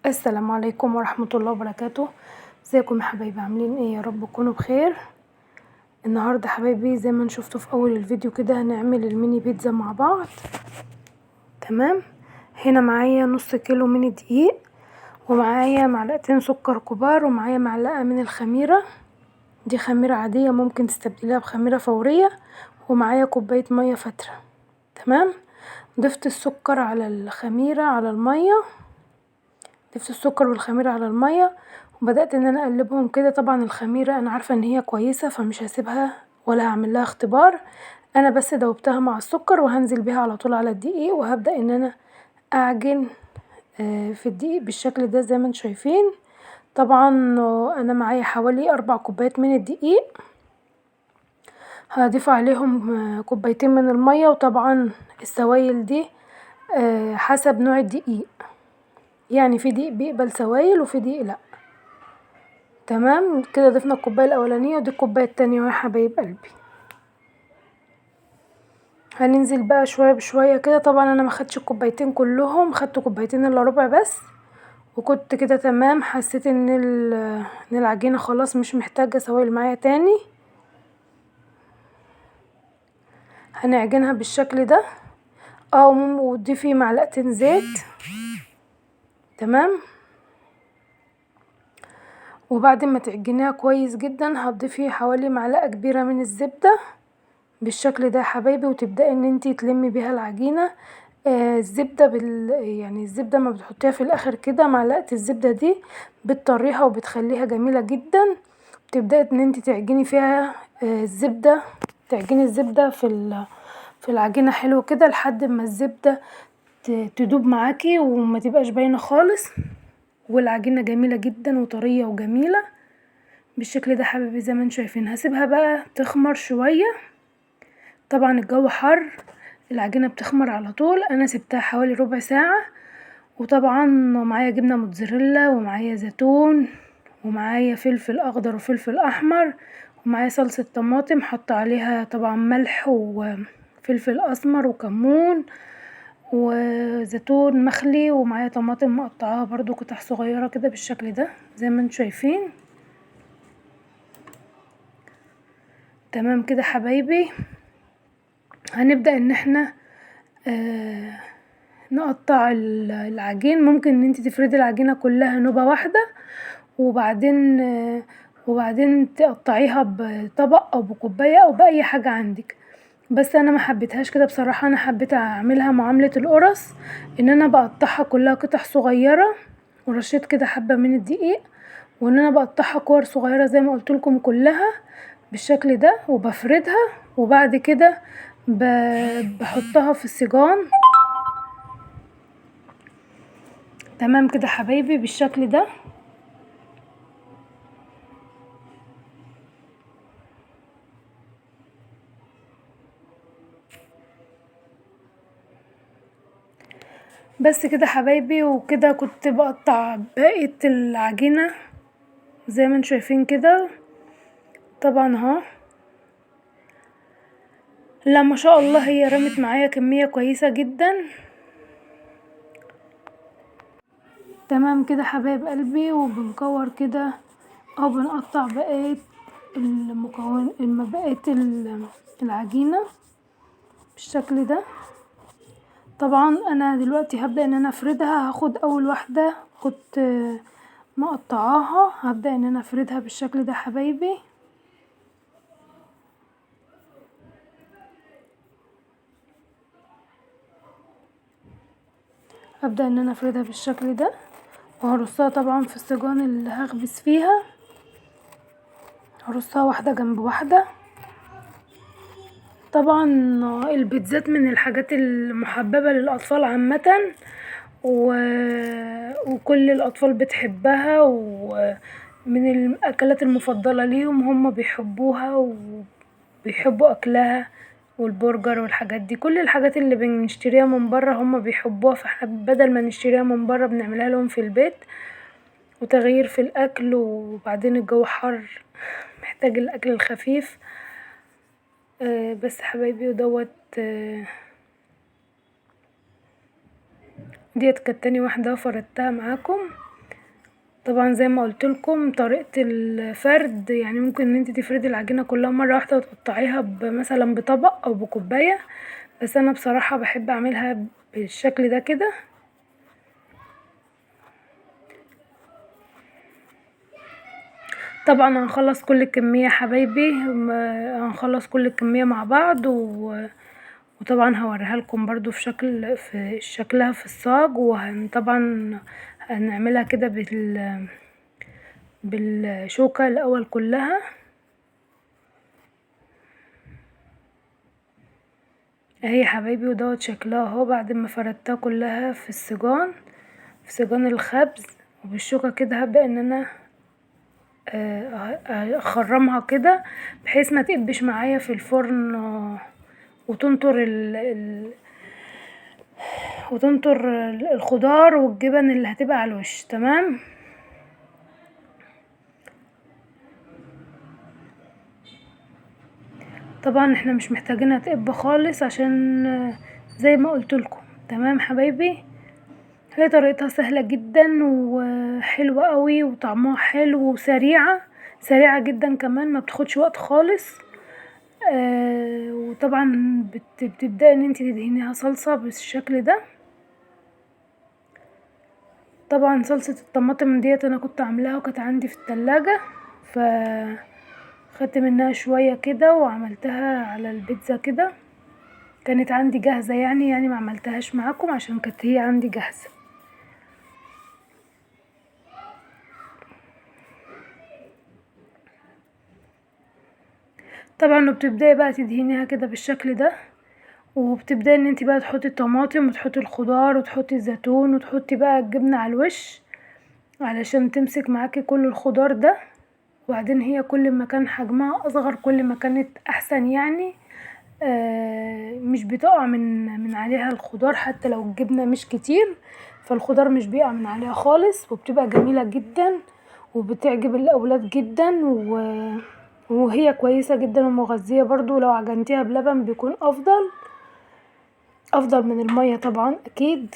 السلام عليكم ورحمة الله وبركاته. ازيكم يا حبايبي، عاملين ايه؟ يا رب تكونوا بخير. النهارده حبايبي زي ما شفتوا في اول الفيديو كده هنعمل الميني بيتزا مع بعض. تمام. هنا معايا نص كيلو ميني دقيق، ومعايا معلقتين سكر كبار، ومعايا معلقة من الخميرة، دي خميرة عادية ممكن تستبدليها بخميرة فورية، ومعايا كوباية مية فترة. تمام. ضفت السكر على الخميرة على المية، ضفت السكر والخميرة على المية، وبدأت ان انا اقلبهم كده. طبعا الخميرة انا عارفة ان هي كويسة فمش هسيبها ولا هعمل لها اختبار، انا بس دوبتها مع السكر وهنزل بيها على طول على الدقيق، وهبدأ ان انا اعجن في الدقيق بالشكل ده زي ما انتم شايفين. طبعا انا معايا حوالي 4 كوبايات من الدقيق، هضيف عليهم كوبايتين من المية، وطبعا السوائل دي حسب نوع الدقيق، يعني في دقيق بيقبل سوائل وفي دقيق لا. تمام كده، ضفنا الكوبايه الاولانيه ودي الكوبايه التانية يا حبايب قلبي. هننزل بقى شويه بشويه كده. طبعا انا ما خدتش الكوبايتين كلهم، خدت كوبايتين الا ربع بس، وكنت كده تمام. حسيت ان العجينه خلاص مش محتاجه سوائل معايا تاني، هنعجنها بالشكل ده. وتضيفي معلقتين زيت. تمام. وبعد ما تعجنيها كويس جدا هتضيفي حوالي معلقه كبيره من الزبده بالشكل ده يا حبايبي، وتبداي ان انتي تلمي بيها العجينه. الزبده يعني الزبده ما بتحطيها في الاخر كده، معلقه الزبده دي بتطريها وبتخليها جميله جدا. بتبداي ان انتي تعجني فيها الزبده، تعجني الزبده في العجينه حلو كده لحد ما الزبده تدوب معاكي وما تبقاش باينه خالص، والعجينه جميله جدا وطريه وجميله بالشكل ده حبايبي زي ما انتم شايفين. هسيبها بقى تخمر شويه. طبعا الجو حر، العجينة بتخمر على طول. انا سبتها حوالي ربع ساعة. وطبعا معايا جبنة موتزاريلا، ومعايا زيتون، ومعايا فلفل اخضر وفلفل احمر، ومعايا صلصة طماطم حط عليها طبعا ملح وفلفل اسمر وكمون وزيتون مخلي، ومعايا طماطم مقطعاها برضو قطع صغيرة كده بالشكل ده زي ما انتم شايفين. تمام كده حبايبي. هنبدأ ان احنا نقطع العجين. ممكن ان انت تفردي العجينة كلها نوبة واحدة، وبعدين تقطعيها بطبق او بكوباية او باي حاجة عندك. بس انا ما حبيتهاش كده بصراحة، انا حبيت اعملها معاملة القرص، ان انا بقطعها كلها قطع صغيرة، ورشيت كده حبة من الدقيق، وان انا بقطعها كور صغيرة زي ما قلت لكم كلها بالشكل ده، وبفردها. وبعد كده بحطها في السيجان. تمام كده حبايبي بالشكل ده. بس كده حبايبي، وكده كنت بقطع بقية العجينة زي ما انتم شايفين كده. طبعا اهو، لا ما شاء الله هي رمت معايا كمية كويسة جدا. تمام كده حبايب قلبي، وبنكور كده او بنقطع بقية بقية العجينة بالشكل ده. طبعا انا دلوقتي هبدأ ان انا افردها. هاخد اول واحدة كنت مقطعاها، هبدأ ان انا افردها بالشكل ده حبايبي. هبدأ ان انا افردها بالشكل ده، وهرصها طبعا في السجان اللي هخبز فيها، هرصها واحدة جنب واحدة. طبعا البيتزات من الحاجات المحببة للأطفال عامة، وكل الأطفال بتحبها، ومن الأكلات المفضلة ليهم، هم بيحبوها وبيحبوا أكلها، والبرجر والحاجات دي. كل الحاجات اللي بنشتريها من بره هم بيحبوها، فاحنا بدل ما نشتريها من بره بنعملها لهم في البيت، وتغيير في الأكل. وبعدين الجو حر محتاج الأكل الخفيف. بس حبايبي ودوت ديت كانت تاني واحدة فردتها معاكم. طبعا زي ما قلت لكم طريقة الفرد، يعني ممكن ان انت تفردي العجينة كلها مرة واحدة وتقطعيها مثلا بطبق او بكوباية، بس انا بصراحة بحب اعملها بالشكل ده كده. طبعا هنخلص كل الكمية يا حبايبي، هنخلص كل الكمية مع بعض وطبعا هوريها لكم برضو في شكلها في الصاج، طبعا هنعملها كده بالشوكة الاول كلها اهي يا حبايبي، ودوت شكلها اهو بعد ما فردتها كلها في سجان الخبز. وبالشوكة كده هبدأ ان انا اخرمها كده بحيث ما تقبش معايا في الفرن، وتنطر وتنطر الخضار والجبن اللي هتبقى على الوش. تمام. طبعا احنا مش محتاجينها تقب خالص عشان زي ما قلت لكم. تمام حبايبي، هي طريقتها سهلة جدا وحلوة قوي وطعمها حلو وسريعة، سريعة جدا كمان، ما بتاخدش وقت خالص. وطبعا بتبدأي ان انتي تدهنيها صلصة بالشكل ده. طبعا صلصة الطماطم ديت انا كنت عاملاها وكانت عندي في التلاجة، خدت منها شوية كده وعملتها على البيتزا كده، كانت عندي جاهزة يعني ما عملتهاش معاكم عشان كانت هي عندي جاهزة. طبعا وبتبداي بقى تدهنيها كده بالشكل ده، وبتبداي ان انتي بقى تحطي الطماطم وتحطي الخضار وتحطي الزيتون وتحطي بقى الجبنة على الوش علشان تمسك معاكي كل الخضار ده. وبعدين هي كل ما كان حجمها اصغر كل ما كانت احسن يعني، مش بتقع من عليها الخضار، حتى لو الجبنة مش كتير فالخضار مش بيقع من عليها خالص، وبتبقى جميلة جدا وبتعجب الاولاد جدا وهي كويسة جدا ومغذية برضو. لو عجنتيها بلبن بيكون افضل من المية طبعا اكيد.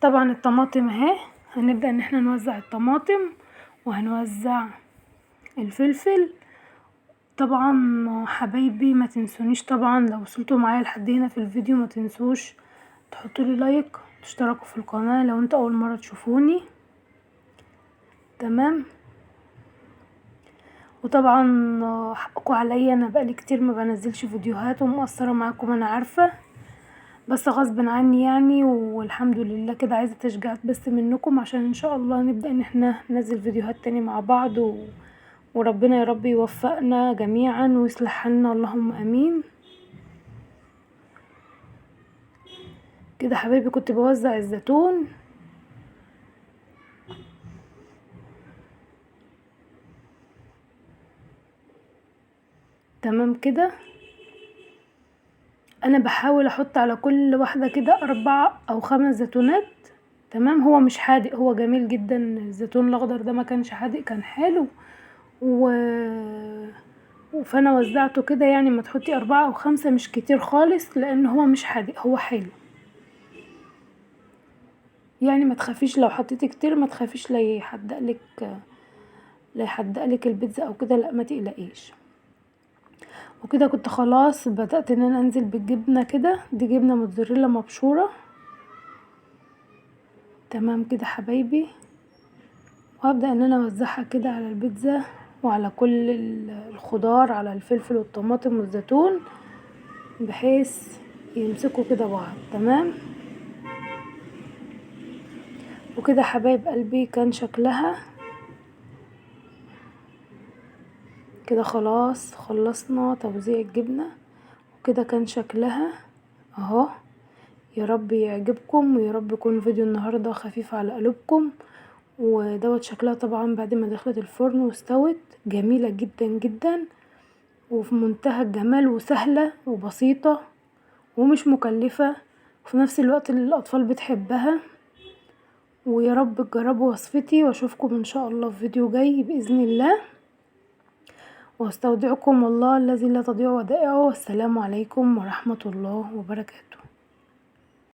طبعا الطماطم اهي، هنبدأ ان احنا نوزع الطماطم وهنوزع الفلفل. طبعا حبايبي ما تنسونيش طبعا لو وصلتوا معايا لحد هنا في الفيديو ما تنسوش تحطوا لي لايك، تشتركوا في القناة لو انتوا اول مرة تشوفوني. تمام. وطبعا حقكم عليا، انا بقالي كتير ما بنزلش فيديوهات ومقصرة معاكم انا عارفة، بس غصب عني يعني، والحمد لله كده عايزة تشجيعات بس منكم عشان ان شاء الله نبدأ ان احنا ننزل فيديوهات تاني مع بعض وربنا يا رب يوفقنا جميعا ويصلح حالنا اللهم امين. كده حبايبي كنت بوزع الزيتون. تمام كده، انا بحاول احط على كل واحدة كده 4 أو 5 زيتونات. تمام. هو مش حادق، هو جميل جدا، الزيتون الاخضر ده ما كانش حادق كان حلو فانا وزعته كده، يعني ما تحطي 4 أو 5 مش كتير خالص لان هو مش حادق هو حلو يعني. ما تخافيش لو حطيتي كتير، ما تخافيش لا يحدقلك البيتزا او كده، لا ما تقلقيش. وكده كنت خلاص بدأت ان انا انزل بالجبنة كده، دي جبنة موتزاريلا مبشورة. تمام كده حبايبي، وهبدأ ان انا اوزعها كده على البيتزا وعلى كل الخضار، على الفلفل والطماطم والزيتون بحيث يمسكوا كده بعض. تمام. وكده حبايب قلبي كان شكلها كده خلاص، خلصنا توزيع الجبنة وكده كان شكلها اهو. يا رب يعجبكم ويا رب يكون فيديو النهاردة خفيف على قلوبكم. ودوت شكلها طبعا بعد ما دخلت الفرن واستوت، جميلة جدا جدا وفي منتهى الجمال وسهلة وبسيطة ومش مكلفة وفي نفس الوقت اللي الاطفال بتحبها. ويا رب تجربوا وصفتي واشوفكم ان شاء الله في فيديو جاي باذن الله، واستودعكم الله الذي لا تضيع ودائعه، والسلام عليكم ورحمة الله وبركاته.